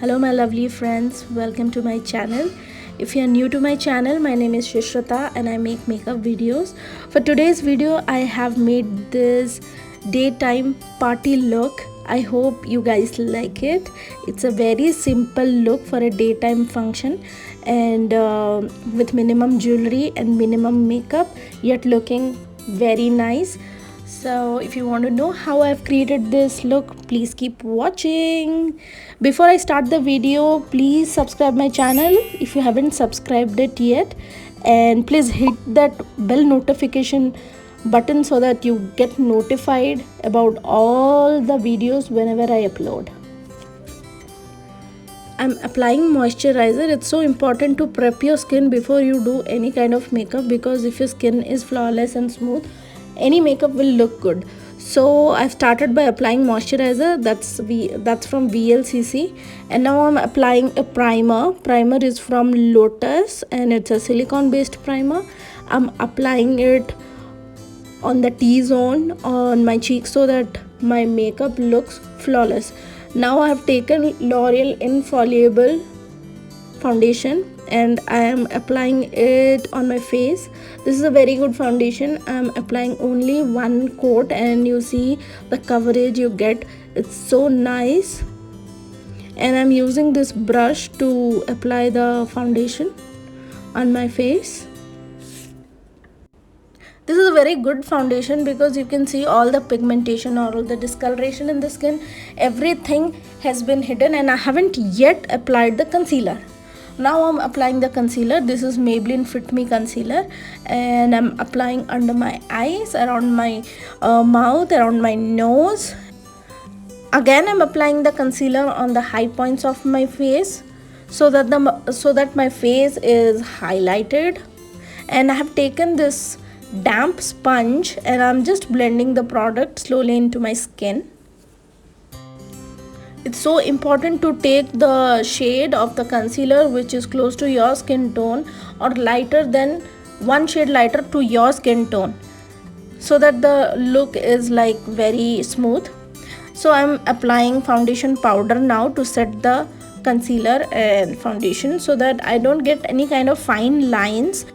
Hello my lovely friends, welcome to my channel. If you are new to my channel, my name is Shishrata and I make makeup videos. For today's video, I have made this daytime party look. I hope you guys like it. It's a very simple look for a daytime function and with minimum jewelry and minimum makeup, yet looking very nice. So if you want to know how I've created this look, please keep watching. Before I start the video, please subscribe my channel if you haven't subscribed it yet, and please hit that bell notification button so that you get notified about all the videos whenever I upload. I'm applying moisturizer. It's so important to prep your skin before you do any kind of makeup, because if your skin is flawless and smooth, any makeup will look good. So I've started by applying moisturizer. That's from VLCC, and now I'm applying a primer. Primer is from Lotus and it's a silicone based primer. I'm applying it on the T-zone on my cheeks so that my makeup looks flawless. Now I have taken L'Oreal Infallible foundation and I am applying it on my face. This is a very good foundation. I am applying only one coat and you see the coverage you get. It's so nice. And I'm using this brush to apply the foundation on my face. This is a very good foundation because you can see all the pigmentation or all the discoloration in the skin. Everything has been hidden, and I haven't yet applied the concealer. Now I'm applying the concealer. This is Maybelline Fit Me concealer, and I'm applying under my eyes, around my mouth, around my nose. Again, I'm applying the concealer on the high points of my face so that my face is highlighted. And I have taken this damp sponge and I'm just blending the product slowly into my skin. It's so important to take the shade of the concealer which is close to your skin tone or lighter than one shade lighter to your skin tone, so that the look is like very smooth. So I'm applying foundation powder now to set the concealer and foundation so that I don't get any kind of fine lines.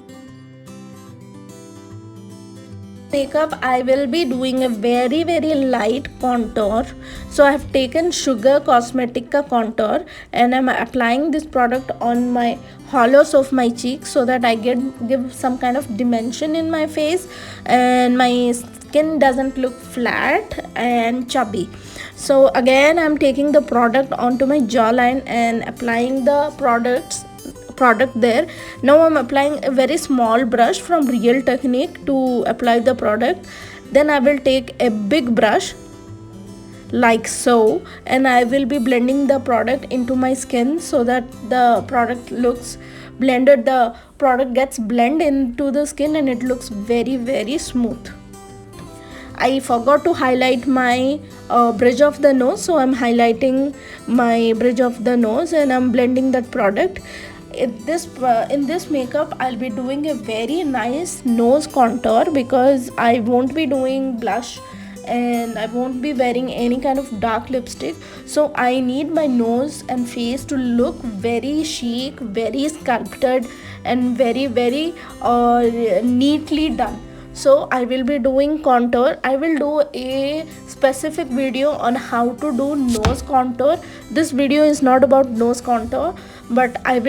Makeup, I will be doing a very light contour. So I have taken Sugar Cosmetica contour and I'm applying this product on my hollows of my cheeks so that I give some kind of dimension in my face and my skin doesn't look flat and chubby. So again, I'm taking the product onto my jawline and applying the product there. Now I'm applying a very small brush from Real Technique to apply the product. Then I will take a big brush like so and I will be blending the product into my skin so that the product looks blended. The product gets blended into the skin and it looks very smooth. I forgot to highlight my bridge of the nose, so I'm highlighting my bridge of the nose and I'm blending that product. In this makeup I'll be doing a very nice nose contour because I won't be doing blush and I won't be wearing any kind of dark lipstick, so I need my nose and face to look very chic, very sculpted and very neatly done. So I will be doing contour. I will do a specific video on how to do nose contour. This video is not about nose contour, but I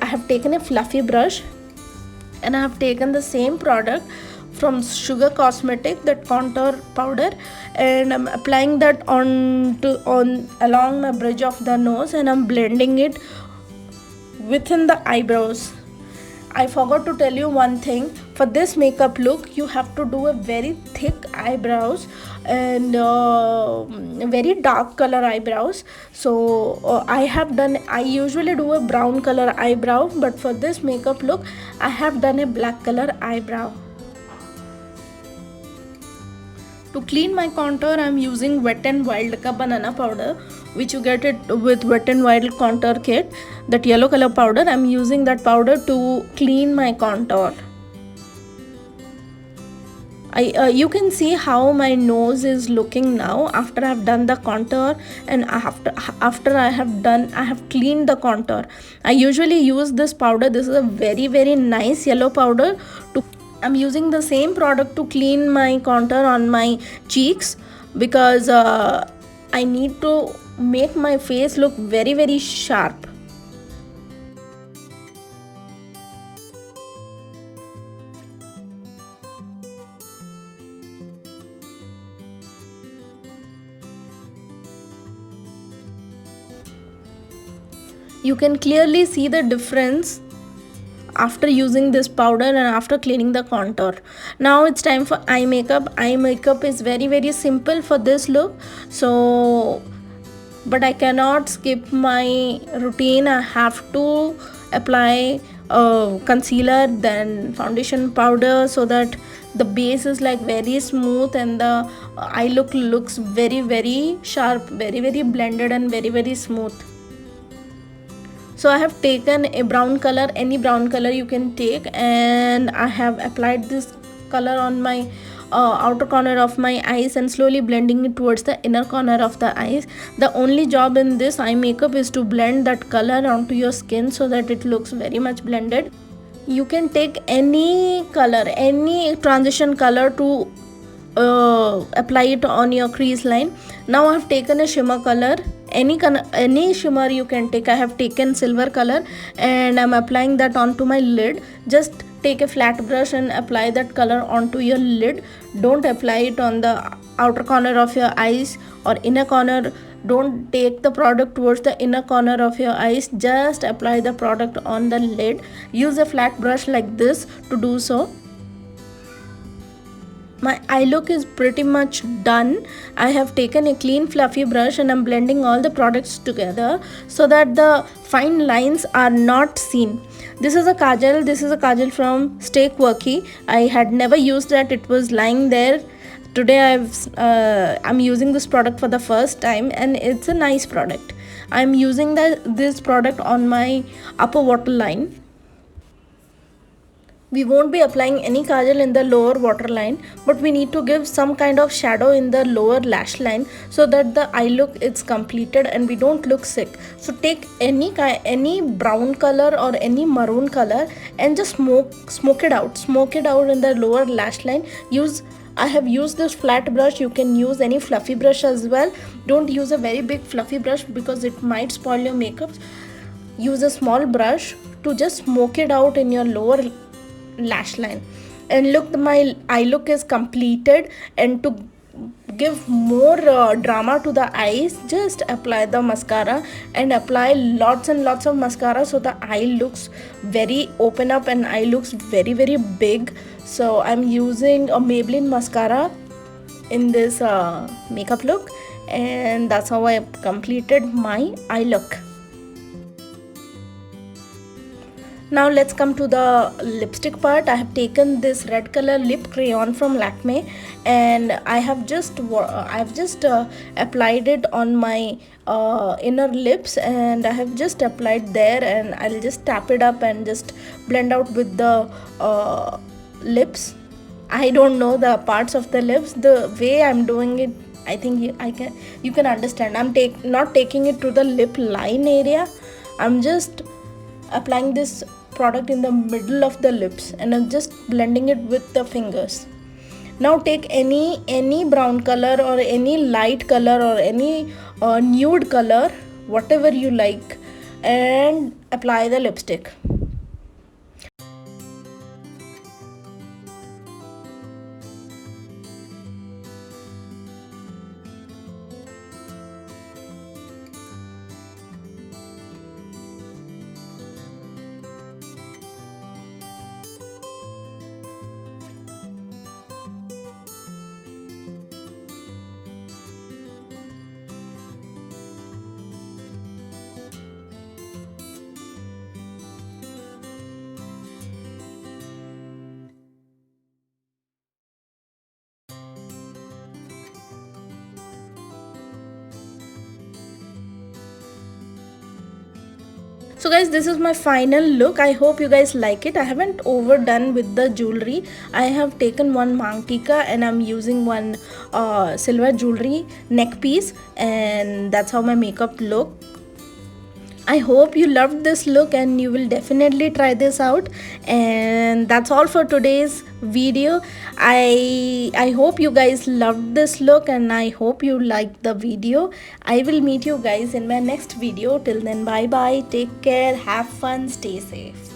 have taken a fluffy brush and I have taken the same product from Sugar Cosmetic, that contour powder, and I'm applying that on along my bridge of the nose and I'm blending it within the eyebrows. I forgot to tell you one thing. For this makeup look, you have to do a very thick eyebrows and very dark color eyebrows. So I usually do a brown color eyebrow, but for this makeup look, I have done a black color eyebrow. To clean my contour, I'm using Wet n Wild ka banana powder, which you get it with Wet n Wild contour kit. That yellow color powder, I'm using that powder to clean my contour. You can see how my nose is looking now after I've done the contour, and after I have cleaned the contour. I usually use this powder. This is a very very nice yellow powder. I'm using the same product to clean my contour on my cheeks, because I need to make my face look very very sharp. You can clearly see the difference after using this powder and after cleaning the contour. Now it's time for eye makeup. Eye makeup is very very simple for this look, so but I cannot skip my routine. I have to apply concealer, then foundation powder, so that the base is like very smooth and the eye look looks very very sharp, very very blended and very very smooth. So I have taken a brown color, any brown color you can take, and I have applied this color on my outer corner of my eyes and slowly blending it towards the inner corner of the eyes. The only job in this eye makeup is to blend that color onto your skin so that it looks very much blended. You can take any color, any transition color to apply it on your crease line. Now I have taken a shimmer color, any shimmer you can take. I have taken silver color and I'm applying that onto my lid. Just take a flat brush and apply that color onto your lid. Don't apply it on the outer corner of your eyes or inner corner. Don't take the product towards the inner corner of your eyes. Just apply the product on the lid. Use a flat brush like this to do so. My eye look is pretty much done. I have taken a clean fluffy brush and I'm blending all the products together so that the fine lines are not seen. This is a kajal from Stay Quirky. I had never used that. It was lying there. Today I'm using this product for the first time and it's a nice product. I'm using this product on my upper waterline. We won't be applying any kajal in the lower waterline, but we need to give some kind of shadow in the lower lash line so that the eye look is completed and we don't look sick. So take any brown color or any maroon color and just smoke it out in the lower lash line. I have used this flat brush. You can use any fluffy brush as well. Don't use a very big fluffy brush because it might spoil your makeup. Use a small brush to just smoke it out in your lower lash line. And look, my eye look is completed, and to give more drama to the eyes, just apply the mascara and apply lots and lots of mascara so the eye looks very open up and eye looks very very big. So I'm using a Maybelline mascara in this makeup look, and that's how I completed my eye look. Now let's come to the lipstick part. I have taken this red color lip crayon from Lakme and I have just applied it on my inner lips, and I have just applied there, and I'll just tap it up and just blend out with the lips. I don't know the parts of the lips. The way I'm doing it, I think you can understand. I'm not taking it to the lip line area. I'm just applying this product in the middle of the lips and I'm just blending it with the fingers. Now take any brown color or any light color or any nude color, whatever you like, and apply the lipstick. So guys, this is my final look. I hope you guys like it. I haven't overdone with the jewelry. I have taken one mangtika and I'm using one silver jewelry neck piece, and that's how my makeup look. I hope you loved this look and you will definitely try this out. And that's all for today's video. I hope you guys loved this look and I hope you liked the video. I will meet you guys in my next video. Till then, bye bye, take care, have fun, stay safe.